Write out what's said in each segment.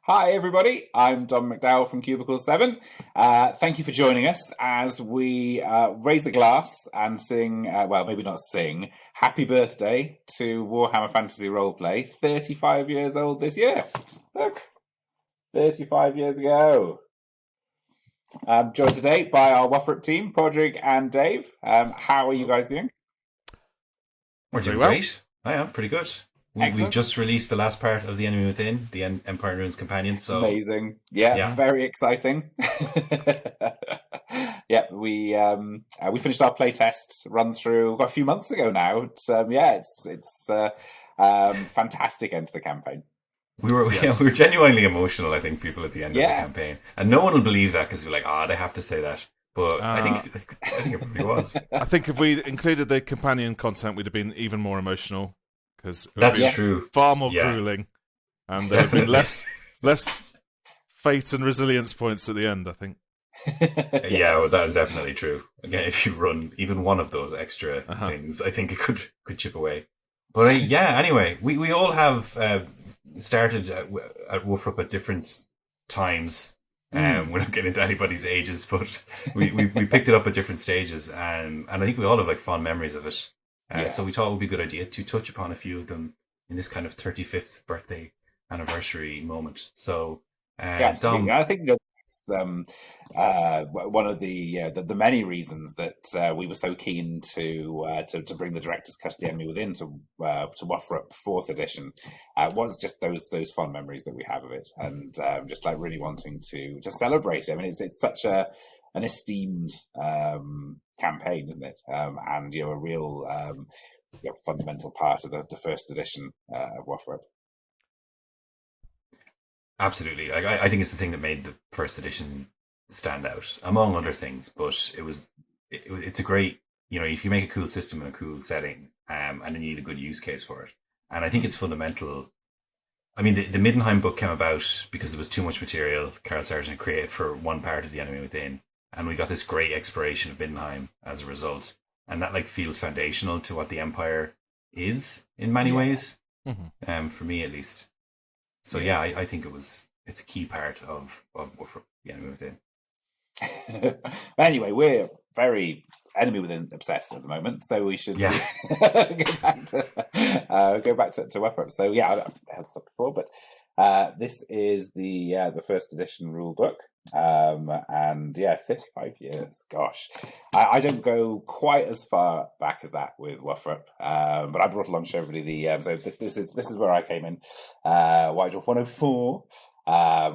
Hi, everybody. I'm Dom McDowall from Cubicle 7. Thank you for joining us as we raise a glass and sing, well, maybe not sing, happy birthday to Warhammer Fantasy Roleplay, 35 years old this year. Look, 35 years ago. I'm joined today by our WFRP team, Pádraig and Dave. How are you guys doing? We're doing great. I am pretty good. We've just released the last part of The Enemy Within, the Empire and Ruins Companion. So amazing. Yeah. Very exciting. Yeah, we finished our playtest run through a few months ago now. It's fantastic end to the campaign. We were genuinely emotional, I think, people at the end of the campaign. And no one will believe that because we're like, they have to say that. But I think it probably was. I think if we included the companion content, we'd have been even more emotional. Because that's true. Far more grueling, and there have been less fate and resilience points at the end, I think. That is definitely true. Again, if you run even one of those extra things, I think it could chip away. But anyway, we all have started at WFRP at different times. We're not getting into anybody's ages, but we picked it up at different stages, and I think we all have like fond memories of it. So we thought it would be a good idea to touch upon a few of them in this kind of 35th birthday anniversary moment. So, Dom, I think that's one of the many reasons that we were so keen to bring the director's cut of The Enemy Within to WFRP 4th edition was just those fond memories that we have of it, and just like really wanting to celebrate it. I mean, it's such an esteemed campaign, isn't it? And a real fundamental part of the first edition of WFRP. Absolutely. I think it's the thing that made the first edition stand out, among other things. But it's a great, if you make a cool system and a cool setting, and then you need a good use case for it. And I think it's fundamental. I mean, the Middenheim book came about because there was too much material Carl Sargent created for one part of The Enemy Within. And we got this great exploration of Middenheim as a result. And that feels foundational to what the Empire is in many ways, for me at least. So I think it's a key part of The Enemy Within. Anyway, we're very Enemy Within obsessed at the moment, so we should go back to WFRP. So I had stuff before, but this is the first edition rule book. And 35 years, gosh. I don't go quite as far back as that with WFRP, but I brought along to everybody so this is where I came in. White Dwarf 104,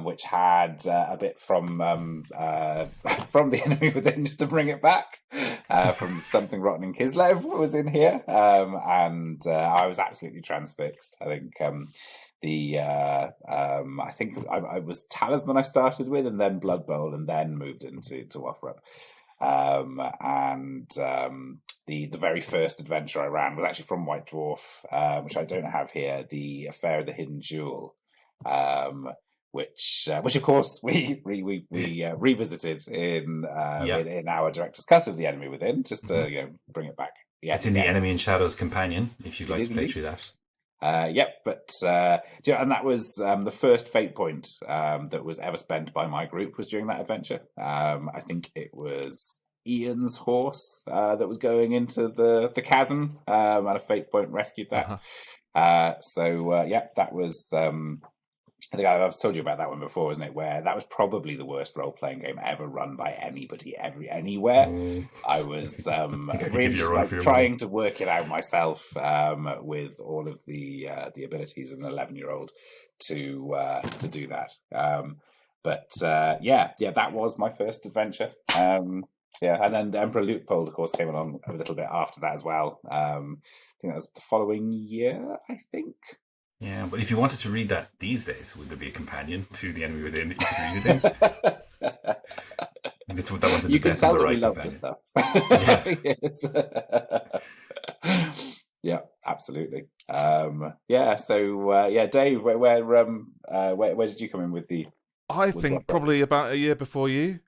which had a bit from The Enemy Within, just to bring it back, from Something Rotten in Kislev was in here, and I was absolutely transfixed. I think I think I was Talisman I started with, and then Blood Bowl, and then moved into WFRP. The very first adventure I ran was actually from White Dwarf, which I don't have here, the Affair of the Hidden Jewel, which of course we revisited in our director's cut of The Enemy Within, just to bring it back. Yeah, it's in the Enemy and Shadows Companion, if you'd like to play through that. And that was the first fate point that was ever spent by my group was during that adventure. I think it was Ian's horse that was going into the chasm, and a fate point rescued that. That was. I think I've told you about that one before, isn't it? Where that was probably the worst role-playing game ever run by anybody, anywhere. I was really trying to work it out myself with all of the abilities of an 11-year-old to do that. That was my first adventure. And then the Emperor Luitpold, of course, came along a little bit after that as well. I think that was the following year, I think. Yeah, but if you wanted to read that these days, would there be a companion to The Enemy Within that you could read it in? That one's in the death of the right companion. Stuff. Yeah, absolutely. Dave, where did you come in with the? I think probably about a year before you.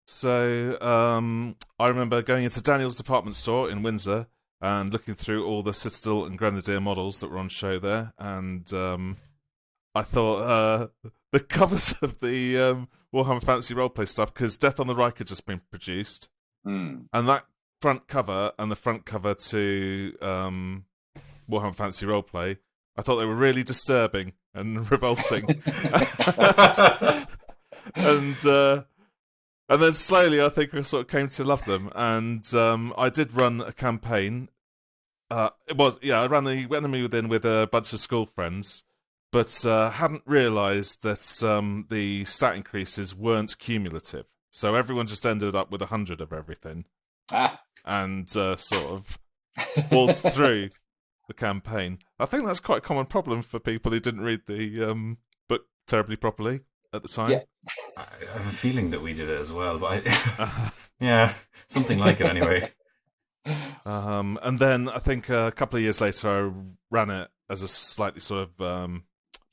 So I remember going into Daniel's department store in Windsor and looking through all the Citadel and Grenadier models that were on show there, and I thought the covers of the Warhammer Fantasy Roleplay stuff, because Death on the Reich had just been produced, and that front cover and the front cover to Warhammer Fantasy Roleplay, I thought they were really disturbing and revolting. And then slowly, I think I sort of came to love them, and I did run a campaign. I ran the Enemy Within with a bunch of school friends, but hadn't realised that the stat increases weren't cumulative. So everyone just ended up with 100 of everything, and sort of waltzed through the campaign. I think that's quite a common problem for people who didn't read the book terribly properly at the time. Yeah. I have a feeling that we did it as well, but yeah, something like it anyway. And then I think a couple of years later, I ran it as a slightly sort of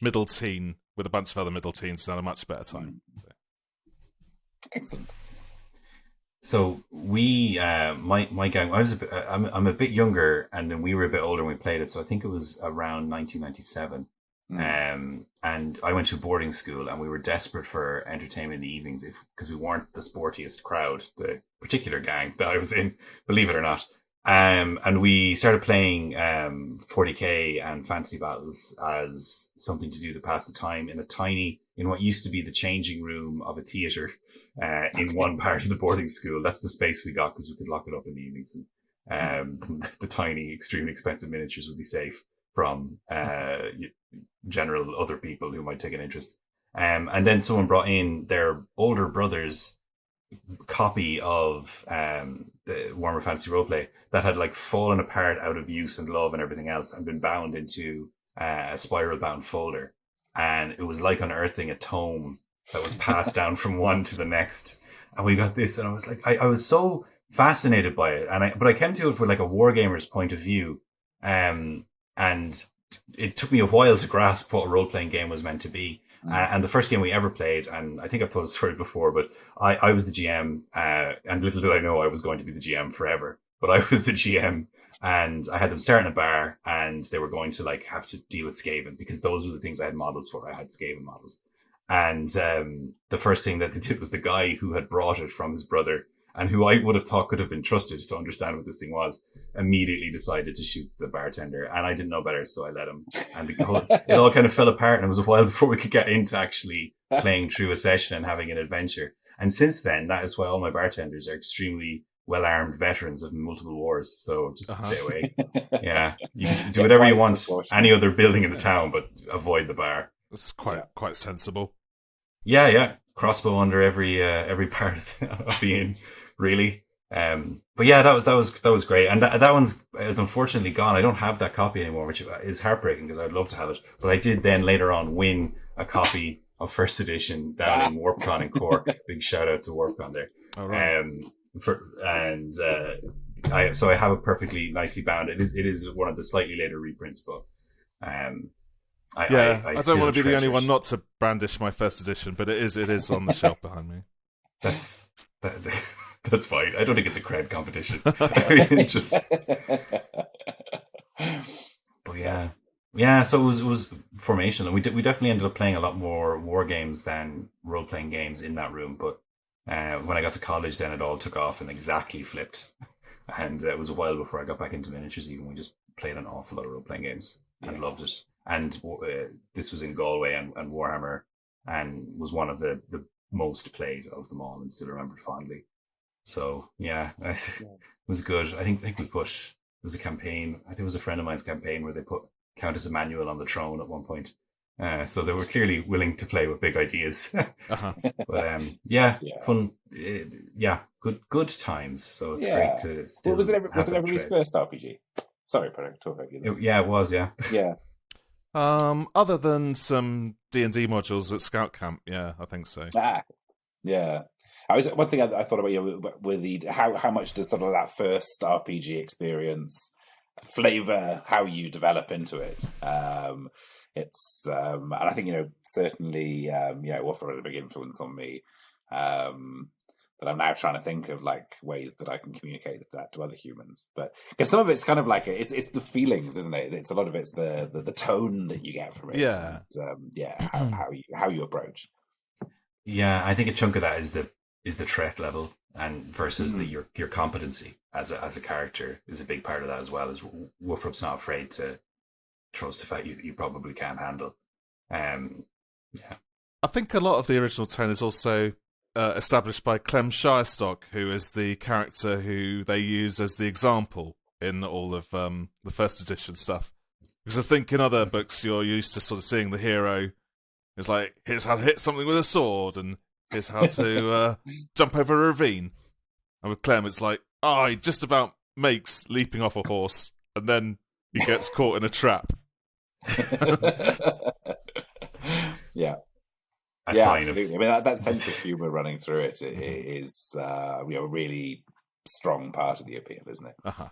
middle teen with a bunch of other middle teens, and had a much better time. Excellent. So we, my gang, I'm a bit younger, and then we were a bit older when we played it. So I think it was around 1997. And I went to a boarding school, and we were desperate for entertainment in the evenings because we weren't the sportiest crowd, the particular gang that I was in, believe it or not. And we started playing 40k and fantasy battles as something to do to pass the time in what used to be the changing room of a theatre in one part of the boarding school. That's the space we got because we could lock it up in the evenings, and the tiny, extremely expensive miniatures would be safe from general other people who might take an interest. And then someone brought in their older brother's copy of the Warhammer Fantasy Roleplay that had like fallen apart out of use and love and everything else, and been bound into a spiral bound folder. And it was like unearthing a tome that was passed down from one to the next. And we got this, and I was like, I was so fascinated by it. But I came to it with like a wargamer's point of view. And it took me a while to grasp what a role-playing game was meant to be. And the first game we ever played, and I think I've told this story before, but I was the GM, and little did I know I was going to be the GM forever. But I was the GM, and I had them start in a bar, and they were going to like have to deal with Skaven, because those were the things I had models for. I had Skaven models. And the first thing that they did was the guy who had brought it from his brother, and who I would have thought could have been trusted to understand what this thing was, immediately decided to shoot the bartender. And I didn't know better, so I let him. And it all kind of fell apart, and it was a while before we could get into actually playing through a session and having an adventure. And since then, that is why all my bartenders are extremely well-armed veterans of multiple wars. So just stay away. Yeah. You can do whatever you want, any other building in the town, but avoid the bar. That's quite sensible. Yeah. Crossbow under every part of the inn, really. But yeah, that was great. And that one's is unfortunately gone. I don't have that copy anymore, which is heartbreaking because I'd love to have it. But I did then later on win a copy of first edition down in WarpCon in Cork. Big shout out to WarpCon there. Oh, right. So I have it perfectly nicely bound. It is one of the slightly later reprints, but I don't want to be the only one not to brandish my first edition, but it is on the shelf behind me. That's fine. I don't think it's a cred competition. It's just, but yeah. So it was formation, and we definitely ended up playing a lot more war games than role playing games in that room. But when I got to college, then it all took off and exactly flipped. And it was a while before I got back into miniatures. Even we just played an awful lot of role playing games and loved it. And this was in Galway, and Warhammer, and was one of the most played of them all, and still remembered fondly. So yeah, it was good. I think we put, it was a campaign. I think it was a friend of mine's campaign where they put Countess Emmanuel on the throne at one point. So they were clearly willing to play with big ideas. But fun. Good times. So it's great to still. Was it everybody's first RPG? Sorry, Pádraig, talk about you. It was. Yeah. Yeah. Other than some D&D modules at Scout Camp, yeah, I think so. Yeah. One thing I thought about with how much does sort of that first RPG experience flavor how you develop into it? It's and I think certainly Warhammer had a big influence on me. that I'm now trying to think of like ways that I can communicate that to other humans. But because some of it's kind of like it's the feelings, isn't it? It's a lot of it's the tone that you get from it. Yeah. And, how you approach. Yeah, I think a chunk of that is the threat level, and versus your competency as a character is a big part of that as well. Is Wolfrup's not afraid to throw stuff at you that you probably can't handle. Yeah, I think a lot of the original tone is also established by Clem Shirestock, who is the character who they use as the example in all of the first edition stuff. Because I think in other books you're used to sort of seeing the hero is like, here's how to hit something with a sword, and here's how to jump over a ravine. And with Clem, it's like, he just about makes leaping off a horse, and then he gets caught in a trap. Yeah. Absolutely. I mean, that sense of humour running through it is a really strong part of the appeal, isn't it? Uh-huh.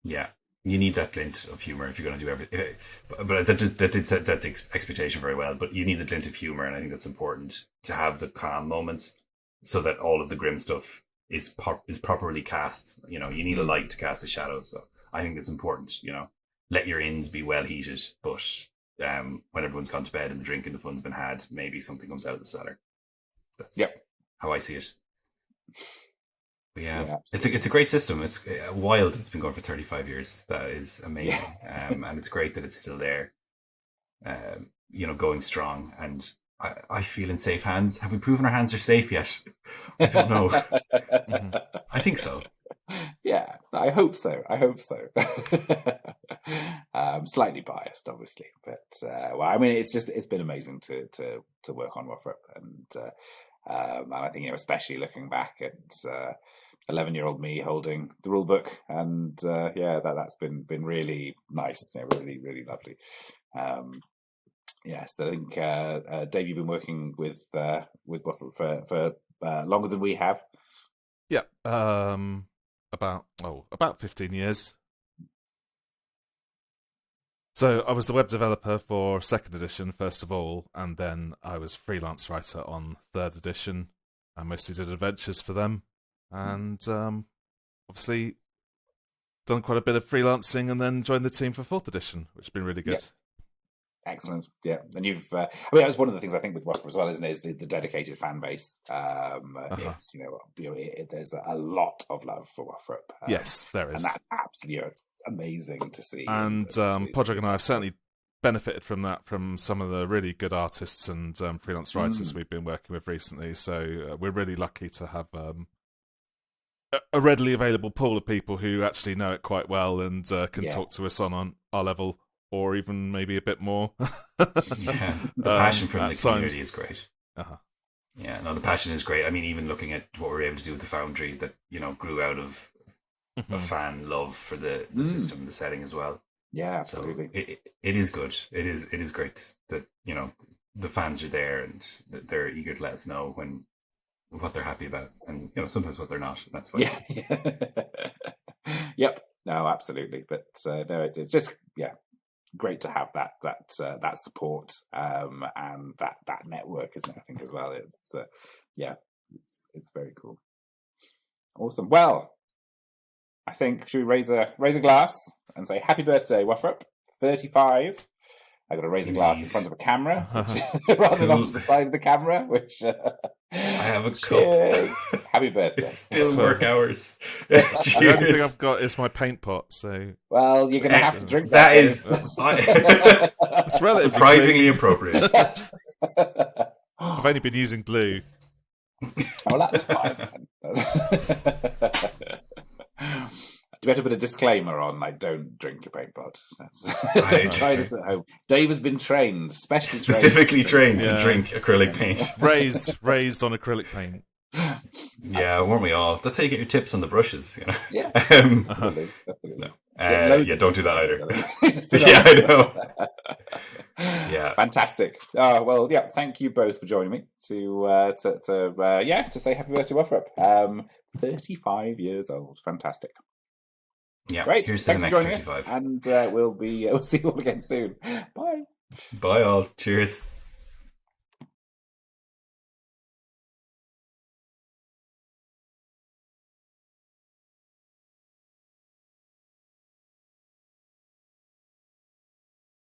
Yeah, you need that glint of humour if you're going to do everything. But that did set that expectation very well. But you need the glint of humour, and I think that's important to have the calm moments, so that all of the grim stuff is properly cast. You know, you need a light to cast a shadow. So I think it's important. You know, let your inns be well heated, but when everyone's gone to bed and the drink and the fun's been had, maybe something comes out of the cellar. That's how I see it. But it's a great system. It's wild. It's been going for 35 years. That is amazing. And it's great that it's still there. Going strong. And I feel in safe hands. Have we proven our hands are safe yet? I don't know. I think so. Yeah, I hope so. Slightly biased, obviously, but I mean, it's been amazing to work on WFRP, and I think especially looking back at 11-year-old me holding the rule book, and that's been really nice, really really lovely. Yes, I think Dave, you've been working with WFRP for longer than we have. Yeah, about 15 years. So I was the web developer for 2nd edition, first of all, and then I was freelance writer on 3rd edition. I mostly did adventures for them, and obviously done quite a bit of freelancing, and then joined the team for 4th edition, which has been really good. Yeah. Excellent. Yeah, and you've. That's one of the things I think with WFRP as well, isn't it? Is the dedicated fan base. It's there's a lot of love for WFRP. Yes, there is, and that's absolutely amazing to see. And Pádraig and I have certainly benefited from that, from some of the really good artists and freelance writers we've been working with recently. So we're really lucky to have a readily available pool of people who actually know it quite well and can talk to us on our level, or even maybe a bit more. The passion from the community is great. Uh-huh. Yeah, no, the passion is great. I mean, even looking at what we were able to do with the Foundry, that grew out of a fan love for the system, the setting as well. Yeah, absolutely. So it is good. It is great that the fans are there and that they're eager to let us know what they're happy about, and sometimes what they're not. That's fine. Yeah. Yep. No, absolutely. But no, it's just great to have that support and that network, isn't it? I think as well. It's it's very cool. Awesome. Well, I think, should we raise a glass and say happy birthday, WFRP 35? I got to raise a glass in front of a camera, rather than onto the side of the camera. Which I have a cheers. cup. Happy birthday! It's still work hours. The only thing I've got is my paint pot. So well, you're going to have to drink that. That is it's relatively surprisingly appropriate. I've only been using blue. Oh, that's fine. Do we have to put a disclaimer on? I don't drink a paint pot. Don't try this at home. Dave has been trained, specifically trained to drink acrylic paint. raised on acrylic paint. Yeah, weren't we all? That's how you get your tips on the brushes. Yeah. Definitely. No. Don't do that either. Yeah, I know. Yeah, fantastic. Well, yeah. Thank you both for joining me to say happy birthday, WFRP. 35 years old. Fantastic. Yeah, great. Here's Thanks to the for next joining 35. us, and we'll see you all again soon. Bye. Bye all. Cheers.